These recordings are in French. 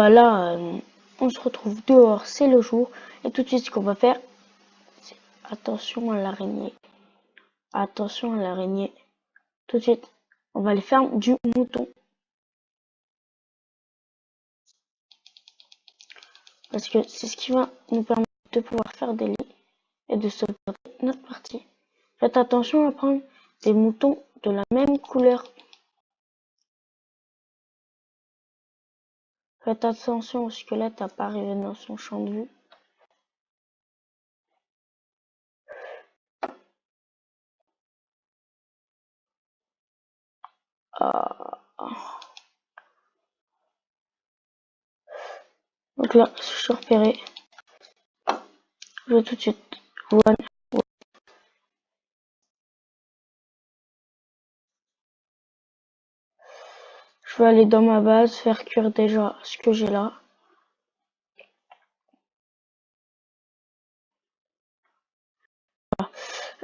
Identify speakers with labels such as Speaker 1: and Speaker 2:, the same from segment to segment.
Speaker 1: bah là, on se retrouve dehors, c'est le jour. Et tout de suite, ce qu'on va faire, c'est attention à l'araignée. Attention à l'araignée. Tout de suite, on va aller faire du mouton. Parce que c'est ce qui va nous permettre de pouvoir faire des lits et de sauvegarder notre partie. Faites attention à prendre des moutons de la même couleur. Faites attention au squelette à pas arriver dans son champ de vue. Donc là, je suis repéré. Je vais tout de suite. One. Je vais aller dans ma base, faire cuire déjà ce que j'ai là.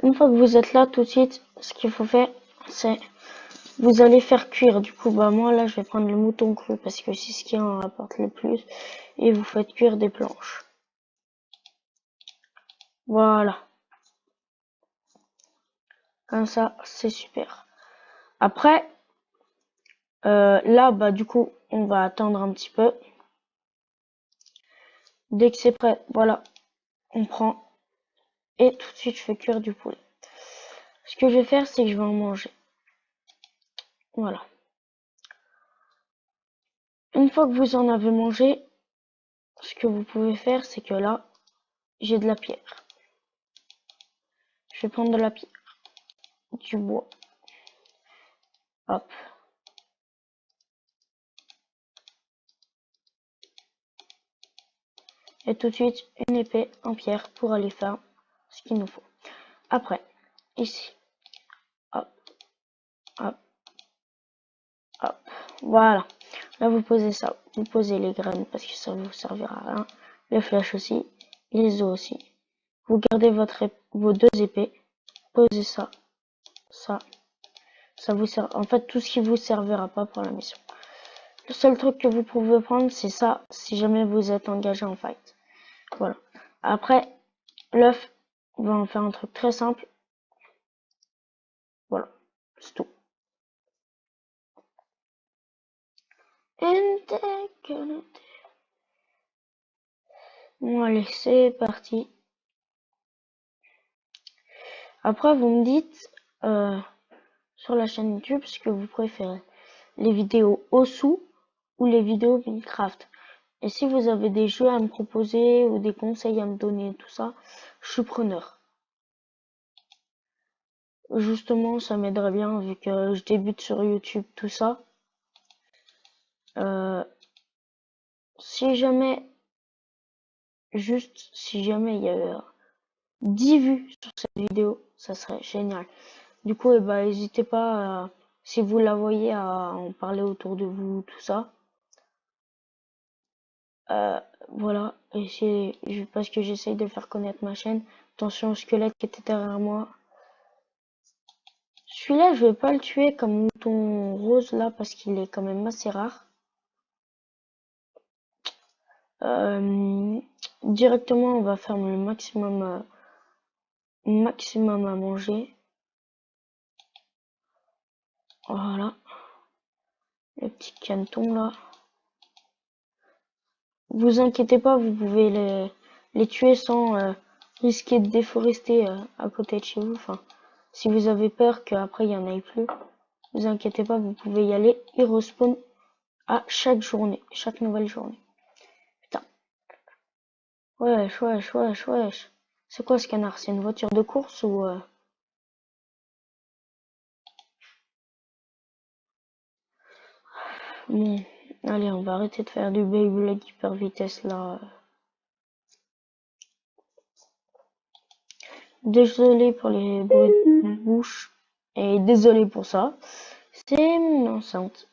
Speaker 1: Une fois que vous êtes là, tout de suite, ce qu'il faut faire, c'est vous allez faire cuire. Du coup, bah moi là, je vais prendre le mouton cru parce que c'est ce qui en rapporte le plus. Et vous faites cuire des planches. Voilà. Comme ça, c'est super. Après, là, bah du coup, on va attendre un petit peu. Dès que c'est prêt, voilà, on prend. Et tout de suite, je fais cuire du poulet. Ce que je vais faire, c'est que je vais en manger. Voilà. Une fois que vous en avez mangé, ce que vous pouvez faire, c'est que là, j'ai de la pierre. Je vais prendre de la pierre, du bois. Hop. Et tout de suite, une épée en pierre pour aller faire ce qu'il nous faut. Après, ici. Hop, hop, hop. Voilà. Là, vous posez ça. Vous posez les graines parce que ça vous servira à rien. Les flèches aussi. Les os aussi. Vous gardez vos deux épées. Posez ça. Ça. Ça vous sert. En fait, tout ce qui vous servira pas pour la mission. Le seul truc que vous pouvez prendre, c'est ça, si jamais vous êtes engagé en fight. Voilà. Après, l'œuf, on va en faire un truc très simple. Voilà. C'est tout. Bon, allez, c'est parti. Après, vous me dites sur la chaîne YouTube ce que vous préférez. Les vidéos Osu ou les vidéos Minecraft. Et si vous avez des jeux à me proposer ou des conseils à me donner, tout ça, je suis preneur. Justement, ça m'aiderait bien vu que je débute sur YouTube, tout ça. Si jamais, si jamais il y a 10 vues sur cette vidéo, ça serait génial. Du coup, eh ben, n'hésitez pas, si vous la voyez, à en parler autour de vous, tout ça. Voilà, parce que j'essaye de faire connaître ma chaîne. Attention au squelette qui était derrière moi. Celui-là, je vais pas le tuer comme mouton rose là parce qu'il est quand même assez rare. Directement, on va faire le maximum à manger. Voilà. Les petits canetons là. Vous inquiétez pas, vous pouvez les tuer sans risquer de déforester à côté de chez vous. Enfin, si vous avez peur qu'après il y en ait plus, vous inquiétez pas, vous pouvez y aller. Ils respawn à chaque journée, chaque nouvelle journée. Putain. Wesh. C'est quoi ce canard? C'est une voiture de course ou Bon, allez, on va arrêter de faire du Beyblade hyper vitesse là. Désolé pour les bruits de bouche et désolé pour ça. C'est mon enceinte.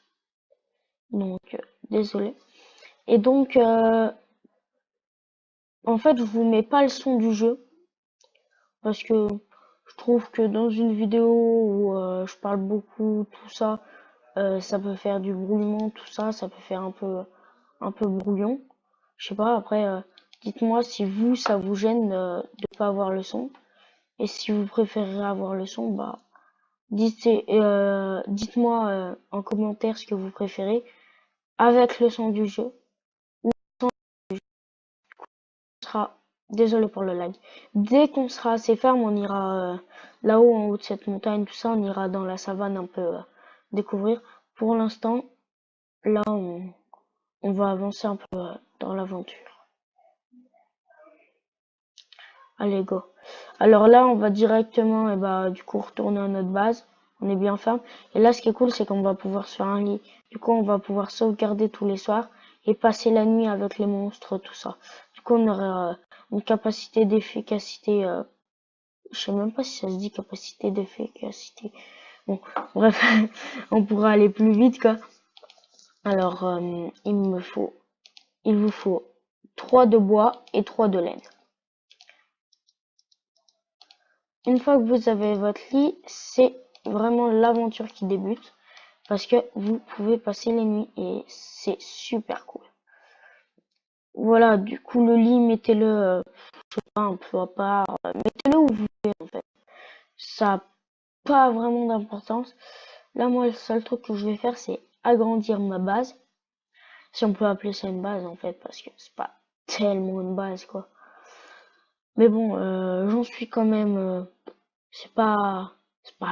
Speaker 1: Donc, désolé. Et donc, en fait, je vous mets pas le son du jeu parce que je trouve que dans une vidéo où je parle beaucoup, tout ça, ça peut faire du brouillement, tout ça, ça peut faire un un peu brouillon. Je sais pas, après, dites-moi si vous, ça vous gêne de pas avoir le son. Et si vous préférez avoir le son, bah, dites-moi en commentaire ce que vous préférez avec le son du jeu. Sera, désolé pour le lag. Dès qu'on sera assez ferme, on ira là-haut, en haut de cette montagne, tout ça, on ira dans la savane un peu découvrir. Pour l'instant, là, on va avancer un peu dans l'aventure. Allez, go. Alors là, on va directement, et bah, du coup, retourner à notre base. On est bien ferme. Et là, ce qui est cool, c'est qu'on va pouvoir se faire un lit. Du coup, on va pouvoir sauvegarder tous les soirs et passer la nuit avec les monstres, tout ça. Du coup, on aura une capacité d'efficacité. Je sais même pas si ça se dit capacité d'efficacité. Bon, bref, on pourra aller plus vite, quoi. Alors, il vous faut 3 de bois et 3 de laine. Une fois que vous avez votre lit, c'est vraiment l'aventure qui débute parce que vous pouvez passer les nuits et c'est super cool. Voilà, du coup le lit, mettez-le, je sais pas, un peu à part, mettez-le où vous voulez en fait. Ça n'a pas vraiment d'importance. Là, moi, le seul truc que je vais faire, c'est agrandir ma base. Si on peut appeler ça une base en fait, parce que c'est pas tellement une base quoi. Mais bon, j'en suis quand même. C'est pas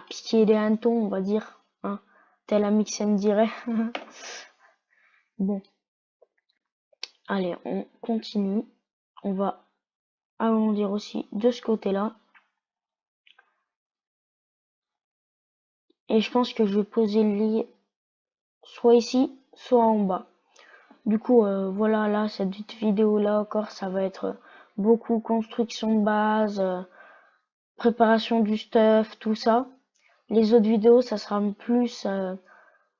Speaker 1: piquer des hannetons, on va dire, hein, tel Amixem dirait. Bon, allez, on continue. On va agrandir aussi de ce côté-là. Et je pense que je vais poser le lit soit ici, soit en bas. Du coup, voilà, là, cette vidéo-là encore, ça va être beaucoup construction de base, préparation du stuff, tout ça. Les autres vidéos, ça sera plus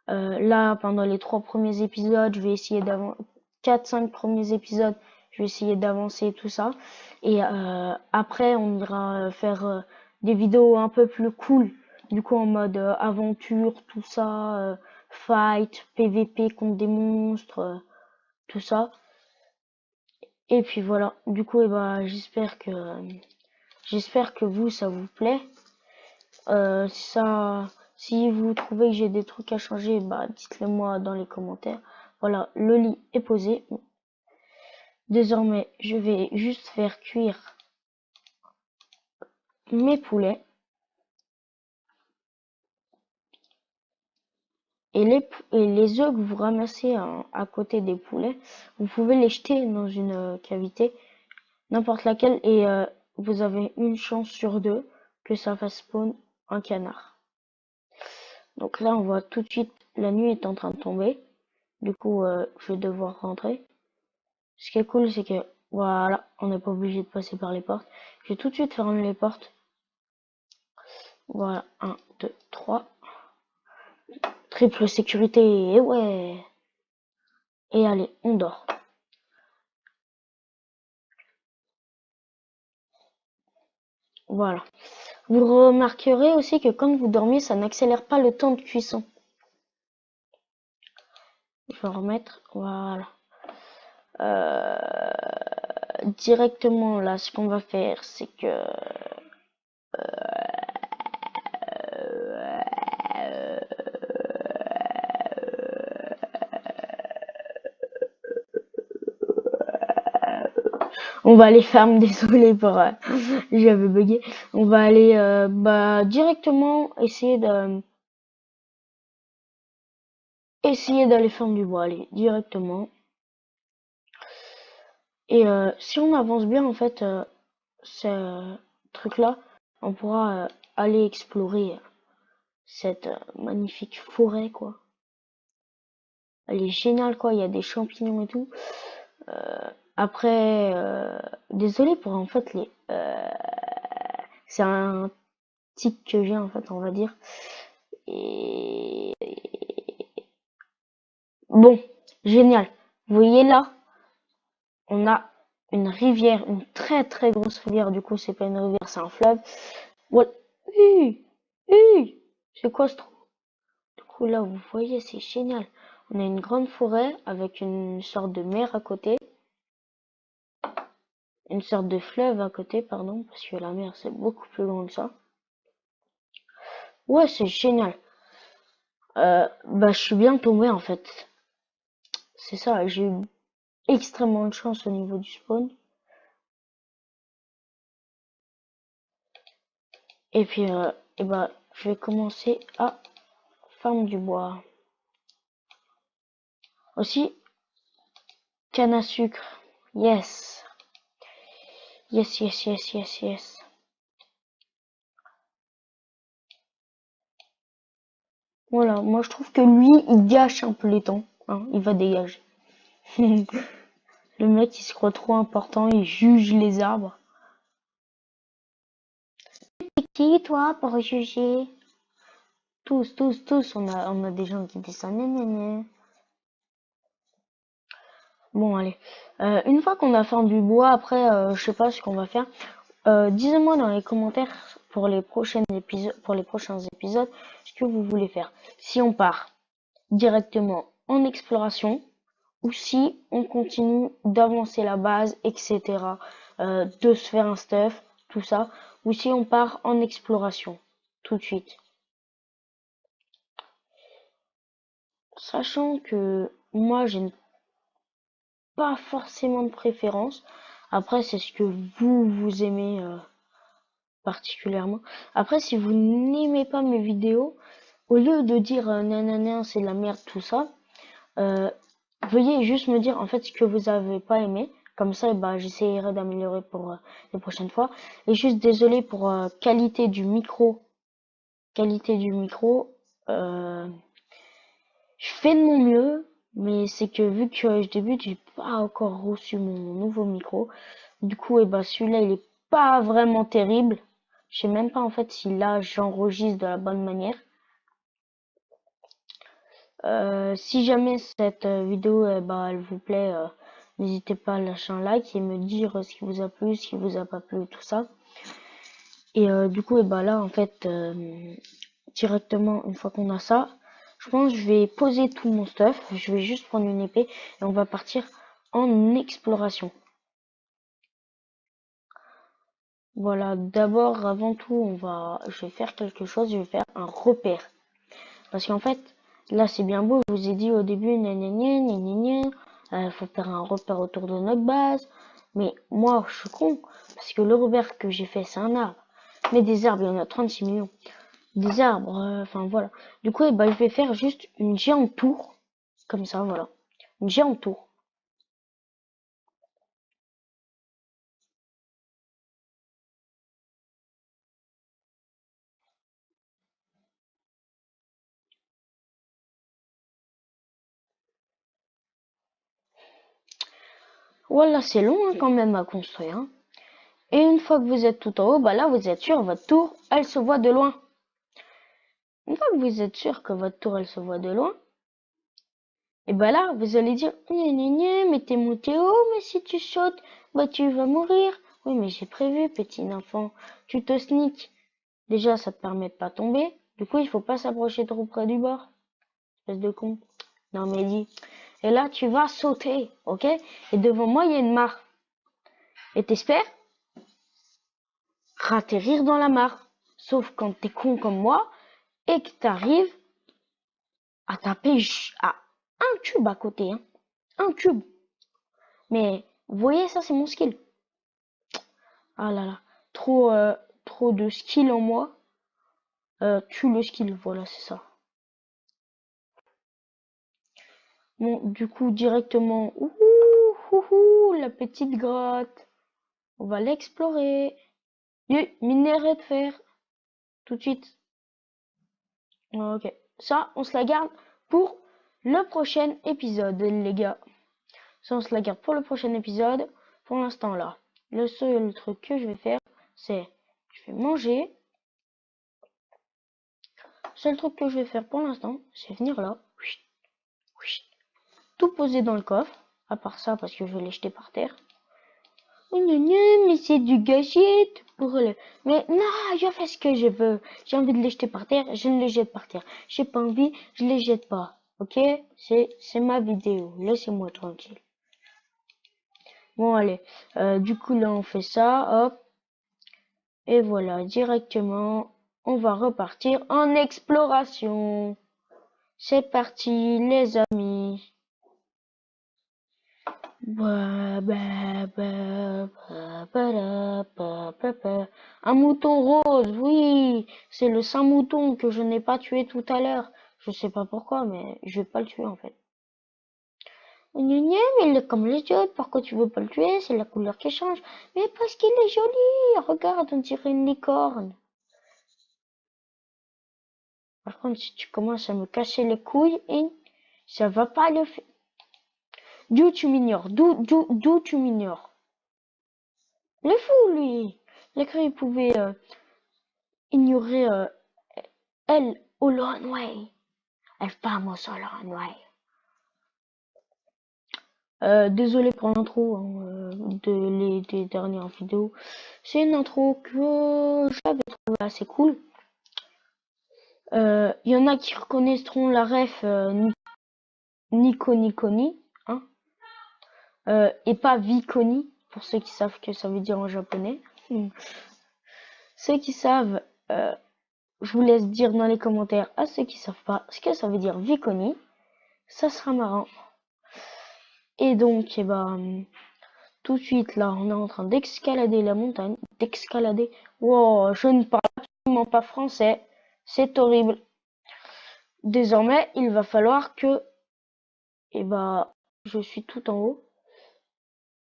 Speaker 1: là, pendant les 3 premiers épisodes, je vais essayer d'avancer 4-5 premiers épisodes, je vais essayer d'avancer tout ça. Et après, on ira faire des vidéos un peu plus cool, du coup en mode aventure, tout ça, fight, PVP contre des monstres, tout ça. Et puis voilà, du coup, j'espère que vous, ça vous plaît. Si vous trouvez que j'ai des trucs à changer, bah dites-le moi dans les commentaires. Voilà, le lit est posé. Désormais, je vais juste faire cuire mes poulets. Et les œufs que vous ramassez à côté des poulets, vous pouvez les jeter dans une cavité, n'importe laquelle, et vous avez une chance sur 2 que ça fasse spawn un canard. Donc là, on voit tout de suite, la nuit est en train de tomber. Du coup, je vais devoir rentrer. Ce qui est cool, c'est que, voilà, on n'est pas obligé de passer par les portes. Je vais tout de suite fermer les portes. Voilà, 1, 2, 3. Triple sécurité, et ouais. Et allez, on dort. Voilà. Vous remarquerez aussi que quand vous dormez, ça n'accélère pas le temps de cuisson. Je vais remettre, voilà. Directement là, ce qu'on va faire, c'est que on va aller ferme, désolé pour j'avais bugué. On va aller directement essayer d'aller ferme du bois, allez, directement. Et si on avance bien en fait ce truc là, on pourra aller explorer cette magnifique forêt quoi. Elle est géniale quoi, il y a des champignons et tout. Après, désolé pour en fait c'est un tic que j'ai en fait, on va dire. Et bon, génial. Vous voyez là, on a une rivière, une très très grosse rivière. Du coup, c'est pas une rivière, c'est un fleuve. Voilà. C'est quoi ce trou? Du coup, là, vous voyez, c'est génial. On a une grande forêt avec une sorte de mer à côté. Une sorte de fleuve à côté, pardon, parce que la mer c'est beaucoup plus loin que ça. Ouais, c'est génial. Bah, je suis bien tombé en fait. C'est ça, j'ai eu extrêmement de chance au niveau du spawn. Et puis, et bah, je vais commencer à farm du bois. Aussi, canne à sucre. Yes. Yes, yes, yes, yes, yes. Voilà, moi je trouve que lui, il gâche un peu les temps. Hein, il va dégager. Le mec, il se croit trop important, il juge les arbres. Qui, toi, pour juger? Tous, tous, tous, on a des gens qui disent ça. Bon, allez. Une fois qu'on a fait du bois, après, je sais pas ce qu'on va faire. Dites-moi dans les commentaires pour les prochains épisodes, ce que vous voulez faire. Si on part directement en exploration, ou si on continue d'avancer la base, etc., de se faire un stuff, tout ça, ou si on part en exploration, tout de suite. Sachant que moi, j'ai pas forcément de préférence. Après, c'est ce que vous aimez particulièrement. Après, si vous n'aimez pas mes vidéos, au lieu de dire nanana, c'est de la merde, tout ça, veuillez juste me dire en fait ce que vous avez pas aimé. Comme ça, bah, j'essaierai d'améliorer pour les prochaines fois. Et juste désolé pour qualité du micro. Qualité du micro. Je fais de mon mieux, mais c'est que vu que je débute, j'ai pas encore reçu mon nouveau micro. Du coup, et bah celui-là, il est pas vraiment terrible. Je sais même pas en fait si là j'enregistre de la bonne manière. Si jamais cette vidéo bah, elle vous plaît, n'hésitez pas à lâcher un like et me dire ce qui vous a plu, ce qui vous a pas plu, tout ça. Et du coup, et bah là en fait, directement une fois qu'on a ça, je pense que je vais poser tout mon stuff. Je vais juste prendre une épée et on va partir en exploration. Voilà, d'abord, avant tout, je vais faire quelque chose, je vais faire un repère. Parce qu'en fait, là, c'est bien beau, je vous ai dit au début, faut faire un repère autour de notre base. Mais moi, je suis con, parce que le repère que j'ai fait, c'est un arbre. Mais des arbres, il y en a 36 millions. Des arbres, enfin voilà. Du coup, je vais faire juste une géante tour, comme ça, voilà. Une géante tour. Voilà, c'est long hein, quand même à construire. Hein. Et une fois que vous êtes tout en haut, bah là vous êtes sûr, votre tour, elle se voit de loin. Une fois que vous êtes sûr que votre tour, elle se voit de loin, et bah là vous allez dire, mais t'es monté haut, mais si tu sautes, bah tu vas mourir. Oui, mais j'ai prévu, petit enfant, tu te sneak. Déjà, ça te permet de pas tomber. Du coup, il faut pas s'approcher trop près du bord. Espèce de con. Non, mais dis. Et là, tu vas sauter, ok? Et devant moi, il y a une mare. Et t'espères ratterrir dans la mare. Sauf quand t'es con comme moi et que t'arrives à taper à un cube à côté, hein. Un cube. Mais vous voyez, ça c'est mon skill. Ah là là, trop de skill en moi. Tue le skill, voilà, c'est ça. Bon, du coup, directement, la petite grotte. On va l'explorer. Minerai de fer, tout de suite. Ok, ça, on se la garde pour le prochain épisode, les gars. Ça, on se la garde pour le prochain épisode. Pour l'instant, là, le seul truc que je vais faire, c'est je vais manger. Le seul truc que je vais faire pour l'instant, c'est venir là. Tout poser dans le coffre. À part ça, parce que je vais les jeter par terre. Mais c'est du gâchis pour le... Mais non, je fais ce que je veux. J'ai envie de les jeter par terre, je ne les jette par terre. J'ai pas envie, je les jette pas. Ok, c'est ma vidéo. Laissez-moi tranquille. Bon, allez. Du coup, là, on fait ça. Hop. Et voilà, directement, on va repartir en exploration. C'est parti, les amis. Un mouton rose, oui, c'est le saint mouton que je n'ai pas tué tout à l'heure. Je sais pas pourquoi, mais je vais pas le tuer en fait. Gna gna, mais il est comme les autres, pourquoi tu veux pas le tuer? C'est la couleur qui change. Mais parce qu'il est joli, regarde, on dirait une licorne. Par contre, si tu commences à me casser les couilles, ça va pas le faire. D'où tu m'ignores? D'où tu m'ignores? Le fou, lui! L'écrit pouvait ignorer el Olonway. El famoso Olonway. Désolé pour l'intro des dernières vidéos. C'est une intro que j'avais trouvé assez cool. Y en a qui reconnaîtront la ref Nico Niconi, hein, et pas Viconi, pour ceux qui savent que ça veut dire en japonais. Ceux qui savent, je vous laisse dire dans les commentaires à ceux qui savent pas ce que ça veut dire Viconi. Ça sera marrant. Et donc, eh ben, tout de suite, là, on est en train d'escalader la montagne. D'escalader. Wow, je ne parle absolument pas français. C'est horrible. Désormais, il va falloir que, eh ben, je suis tout en haut.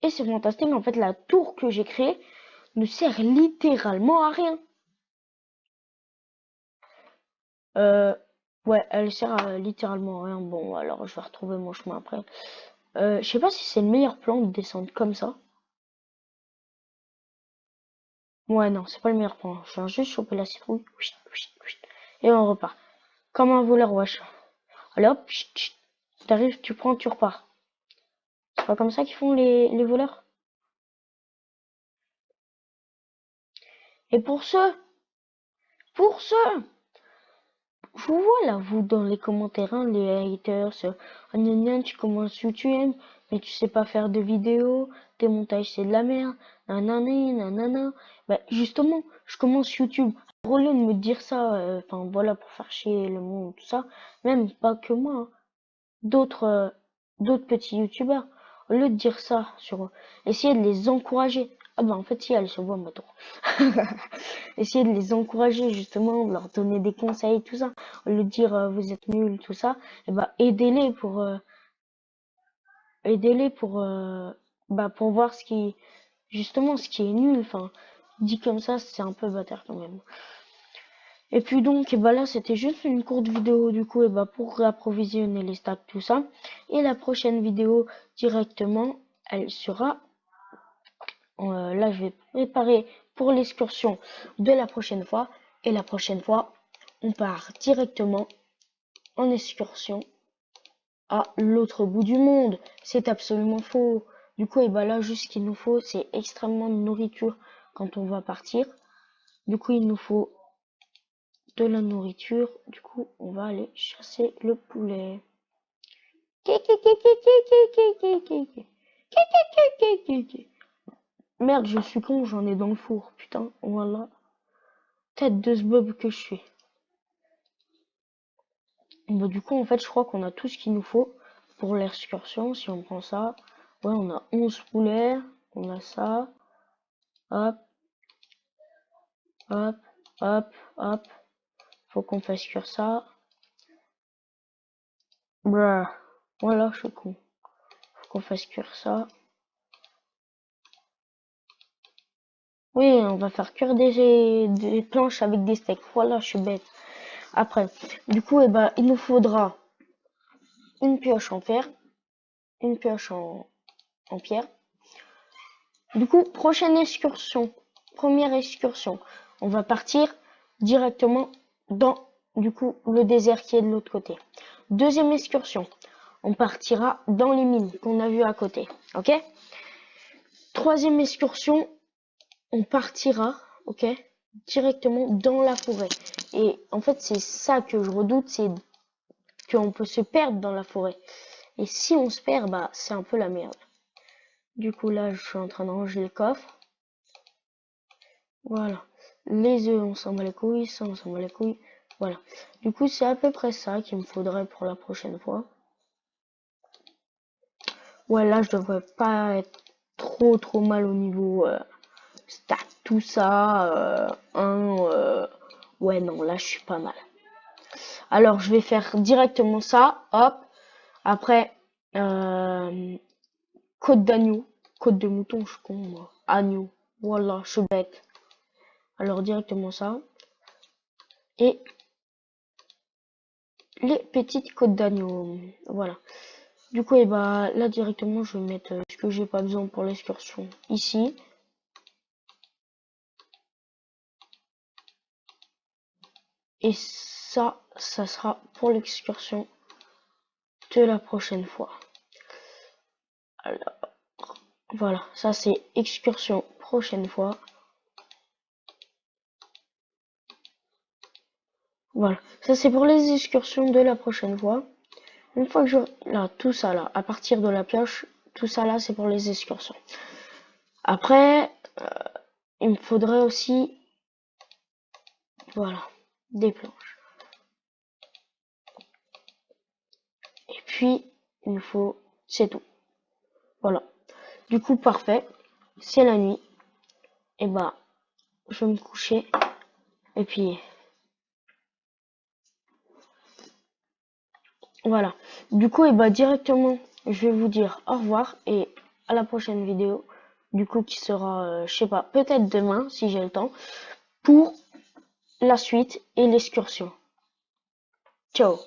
Speaker 1: Et c'est fantastique. En fait, la tour que j'ai créée ne sert littéralement à rien. Ouais, elle sert littéralement à rien. Bon, alors je vais retrouver mon chemin après. Je sais pas si c'est le meilleur plan de descendre comme ça. Ouais, non, c'est pas le meilleur plan. Je viens juste choper la citrouille. Et on repart. Comme un voleur wesh. Allez hop, t'arrives, tu prends, tu repars. C'est pas comme ça qu'ils font les voleurs. Et pour ceux, je vous vois là, vous, dans les commentaires, hein, les haters, oh, gna gna, tu commences YouTube, mais tu sais pas faire de vidéos, tes montages c'est de la merde, nanani, nanana. Bah, justement, je commence YouTube. Au lieu de me dire ça, enfin voilà, pour faire chier le monde, tout ça, même pas que moi, hein, d'autres petits youtubeurs, au lieu de dire ça, essayer de les encourager. Ah bah en fait, si, elle se voit ma tour. Essayer de les encourager justement, de leur donner des conseils, tout ça. Au lieu de dire vous êtes nuls, tout ça, et bah aidez-les pour voir ce qui justement ce qui est nul. Enfin, dit comme ça, c'est un peu bâtard quand même. Et puis donc, et bah là, c'était juste une courte vidéo du coup, et bah pour approvisionner les stacks, tout ça. Et la prochaine vidéo directement, elle sera là, je vais préparer pour l'excursion de la prochaine fois. Et la prochaine fois, on part directement en excursion à l'autre bout du monde. C'est absolument faux. Du coup, et bah là, juste ce qu'il nous faut, c'est extrêmement de nourriture quand on va partir. Du coup, il nous faut de la nourriture. Du coup, on va aller chasser le poulet. Merde, je suis con, j'en ai dans le four. Putain, voilà. Tête de ce bob que je suis. Bon, du coup, en fait, je crois qu'on a tout ce qu'il nous faut pour l'excursion. Si on prend ça, ouais, on a 11 poulets. On a ça. Hop, hop, hop, hop. Faut qu'on fasse cuire ça. Bruh. Voilà, je suis con. Faut qu'on fasse cuire ça. Oui, on va faire cuire des planches avec des steaks. Voilà, je suis bête. Après, du coup, eh ben, il nous faudra une pioche en fer, une pioche en pierre. Du coup, prochaine excursion, première excursion, on va partir directement dans, du coup, le désert qui est de l'autre côté. Deuxième excursion, on partira dans les mines qu'on a vues à côté, ok? Troisième excursion, on partira, ok, directement dans la forêt. Et en fait, c'est ça que je redoute, c'est qu'on peut se perdre dans la forêt. Et si on se perd, bah c'est un peu la merde. Du coup là je suis en train de ranger le coffre. Voilà. Les œufs on s'en bat les couilles, ça on s'en bat les couilles. Voilà. Du coup c'est à peu près ça qu'il me faudrait pour la prochaine fois. Ouais là je devrais pas être trop mal au niveau stat, tout ça. Ouais non là je suis pas mal. Alors je vais faire directement ça, hop. Après, côte d'agneau, côte de mouton, je suis con moi. Agneau, voilà, je suis bête. Alors directement ça. Et les petites côtes d'agneau, voilà. Du coup, et bah là directement, je vais mettre ce que j'ai pas besoin pour l'excursion ici. Et ça sera pour l'excursion de la prochaine fois. Alors, voilà, ça c'est excursion prochaine fois. Voilà, ça c'est pour les excursions de la prochaine fois. Une fois que je... Là, tout ça là, à partir de la pioche, tout ça là, c'est pour les excursions. Après, il me faudrait aussi... Voilà, des planches. Et puis, il me faut... C'est tout. Voilà. Du coup, parfait. C'est la nuit. Et bah, je vais me coucher. Et puis... Voilà. Du coup, et bah directement, je vais vous dire au revoir et à la prochaine vidéo. Du coup, qui sera, je sais pas, peut-être demain si j'ai le temps, pour la suite et l'excursion. Ciao.